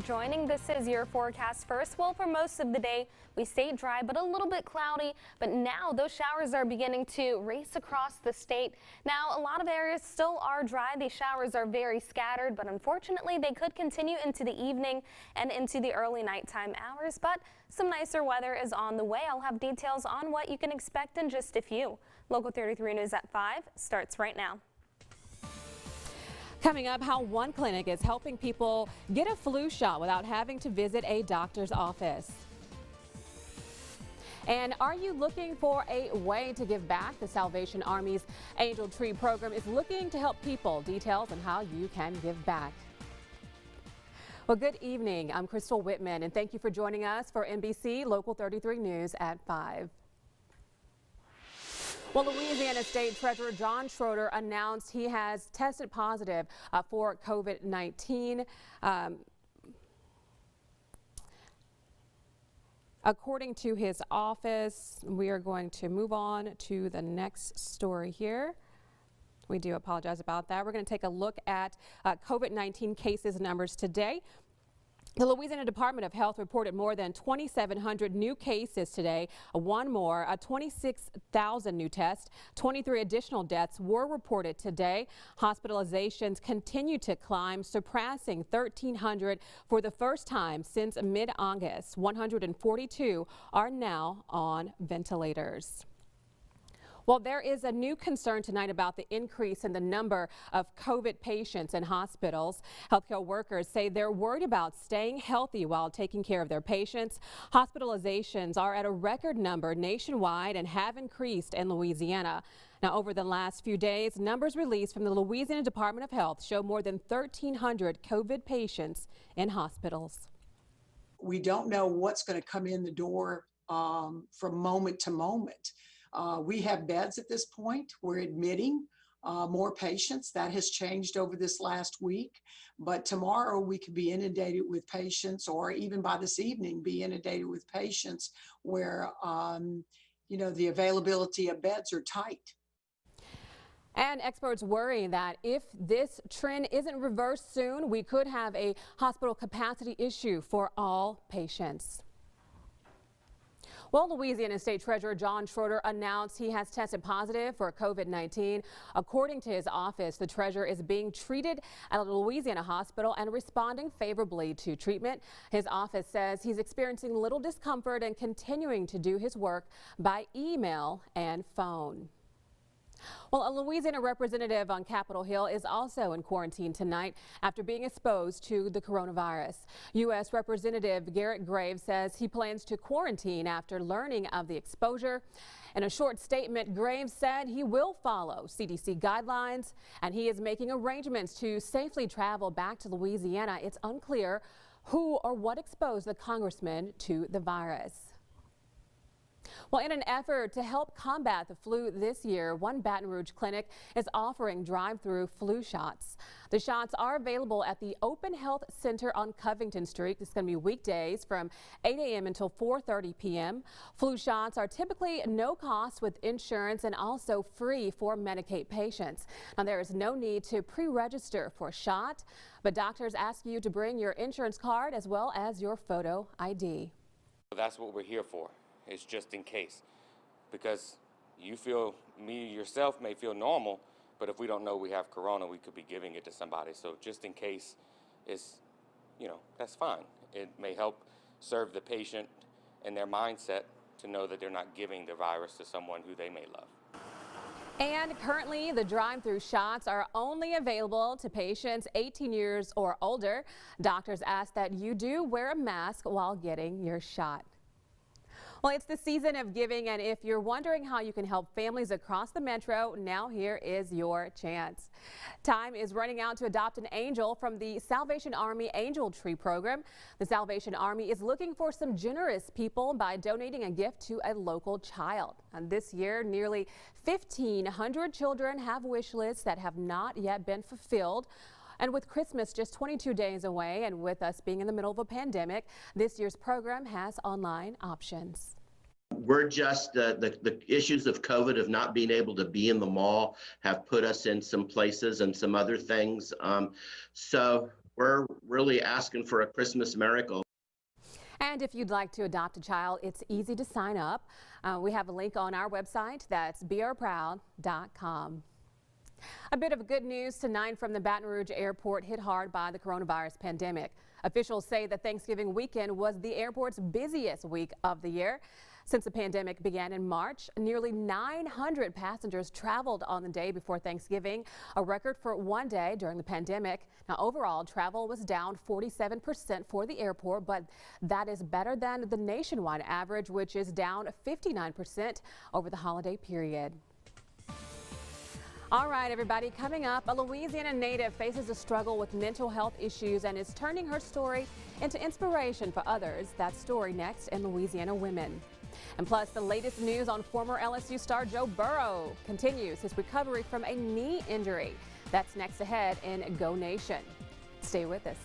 joining. This is your forecast first. Well, for most of the day, we stayed dry, but a little bit cloudy. But now those showers are beginning to race across the state. Now, a lot of areas still are dry. These showers are very scattered, but unfortunately, they could continue into the evening and into the early nighttime hours. But some nicer weather is on the way. I'll have details on what you can expect in just a few. Local 33 News at 5 starts right now. Coming up, how one clinic is helping people get a flu shot without having to visit a doctor's office. And are you looking for a way to give back? The Salvation Army's Angel Tree program is looking to help people. Details on how you can give back. Well, good evening. I'm Crystal Whitman, and thank you for joining us for NBC Local 33 News at 5. Well, Louisiana State Treasurer John Schroeder announced he has tested positive for COVID-19. According to his office, we are going to move on to the next story here. We do apologize about that. We're going to take a look at COVID-19 cases numbers today. The Louisiana Department of Health reported more than 2,700 new cases today. One more, 26,000 new tests. 23 additional deaths were reported today. Hospitalizations continue to climb, surpassing 1,300 for the first time since mid-August. 142 are now on ventilators. Well, there is a new concern tonight about the increase in the number of COVID patients in hospitals. Healthcare workers say they're worried about staying healthy while taking care of their patients. Hospitalizations are at a record number nationwide and have increased in Louisiana. Now, over the last few days, numbers released from the Louisiana Department of Health show more than 1,300 COVID patients in hospitals. We don't know what's going to come in the door from moment to moment. We have beds at this point. We're admitting more patients. That has changed over this last week. But tomorrow we could be inundated with patients, or even by this evening be inundated with patients where, the availability of beds are tight. And experts worry that if this trend isn't reversed soon, we could have a hospital capacity issue for all patients. Well, Louisiana State Treasurer John Schroeder announced he has tested positive for COVID-19. According to his office, the treasurer is being treated at a Louisiana hospital and responding favorably to treatment. His office says he's experiencing little discomfort and continuing to do his work by email and phone. Well, a Louisiana representative on Capitol Hill is also in quarantine tonight after being exposed to the coronavirus. U.S. Representative Garrett Graves says he plans to quarantine after learning of the exposure. In a short statement, Graves said he will follow CDC guidelines and he is making arrangements to safely travel back to Louisiana. It's unclear who or what exposed the congressman to the virus. Well, in an effort to help combat the flu this year, one Baton Rouge clinic is offering drive-through flu shots. The shots are available at the Open Health Center on Covington Street. It's going to be weekdays from 8 a.m. until 4:30 p.m. Flu shots are typically no cost with insurance and also free for Medicaid patients. Now, there is no need to pre-register for a shot, but doctors ask you to bring your insurance card as well as your photo ID. That's what we're here for. It's just in case, because yourself may feel normal, but if we don't know we have corona, we could be giving it to somebody. So just in case, that's fine. It may help serve the patient and their mindset to know that they're not giving the virus to someone who they may love. And currently, the drive-through shots are only available to patients 18 years or older. Doctors ask that you do wear a mask while getting your shot. Well, it's the season of giving, and if you're wondering how you can help families across the metro, now here is your chance. Time is running out to adopt an angel from the Salvation Army Angel Tree program. The Salvation Army is looking for some generous people by donating a gift to a local child. And this year, nearly 1,500 children have wish lists that have not yet been fulfilled. And with Christmas just 22 days away and with us being in the middle of a pandemic, this year's program has online options. We're just, the issues of COVID of not being able to be in the mall have put us in some places and some other things. So we're really asking for a Christmas miracle. And if you'd like to adopt a child, it's easy to sign up. We have a link on our website. That's beourproud.com. A bit of good news tonight from the Baton Rouge airport hit hard by the coronavirus pandemic. Officials say that Thanksgiving weekend was the airport's busiest week of the year. Since the pandemic began in March, nearly 900 passengers traveled on the day before Thanksgiving, a record for one day during the pandemic. Now, overall, travel was down 47% for the airport, but that is better than the nationwide average, which is down 59% over the holiday period. All right, everybody, coming up, a Louisiana native faces a struggle with mental health issues and is turning her story into inspiration for others. That story next in Louisiana Women. And plus, the latest news on former LSU star Joe Burrow continues his recovery from a knee injury. That's next ahead in Go Nation. Stay with us.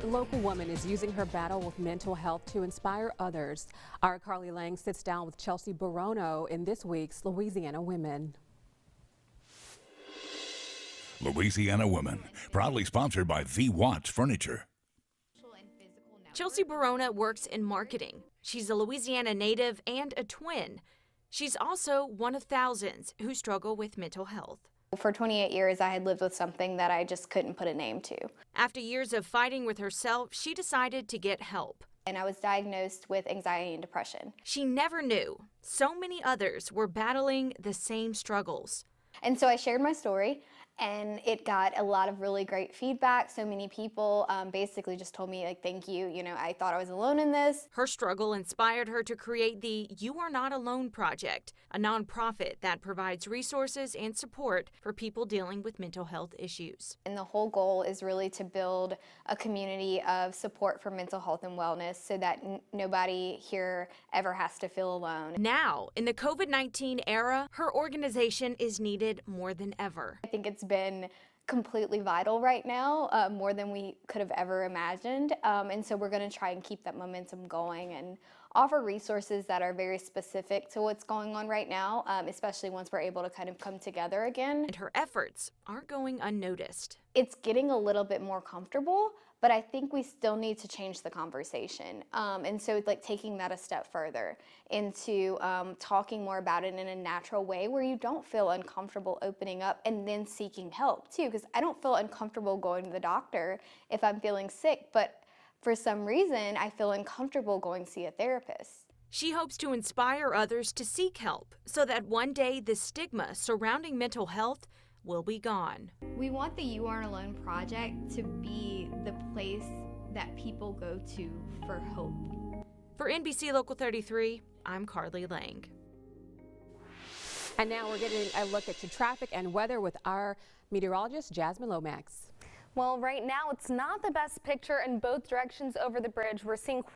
A local woman is using her battle with mental health to inspire others. Our Carly Lang sits down with Chelsea Barono in this week's Louisiana Women. Louisiana Women, proudly sponsored by The Watts Furniture. Chelsea Barono works in marketing. She's a Louisiana native and a twin. She's also one of thousands who struggle with mental health. For 28 years, I had lived with something that I just couldn't put a name to. After years of fighting with herself, she decided to get help. And I was diagnosed with anxiety and depression. She never knew so many others were battling the same struggles. And so I shared my story, and it got a lot of really great feedback. So many people basically just told me, like, thank you. You know, I thought I was alone in this. Her struggle inspired her to create the You Are Not Alone Project, a nonprofit that provides resources and support for people dealing with mental health issues. And the whole goal is really to build a community of support for mental health and wellness so that nobody here ever has to feel alone. Now, in the COVID-19 era, her organization is needed more than ever. I think it's been completely vital right now, more than we could have ever imagined. And so we're going to try and keep that momentum going and offer resources that are very specific to what's going on right now, especially once we're able to kind of come together again. And her efforts aren't going unnoticed. It's getting a little bit more comfortable, but I think we still need to change the conversation. And so like taking that a step further into talking more about it in a natural way where you don't feel uncomfortable opening up and then seeking help too, because I don't feel uncomfortable going to the doctor if I'm feeling sick, but for some reason I feel uncomfortable going to see a therapist. She hopes to inspire others to seek help so that one day the stigma surrounding mental health will be gone. We want the You Aren't Alone project to be the place that people go to for hope. For NBC Local 33, I'm Carly Lang. And now we're getting a look at your traffic and weather with our meteorologist, Jasmine Lomax. Well, right now it's not the best picture in both directions over the bridge. We're seeing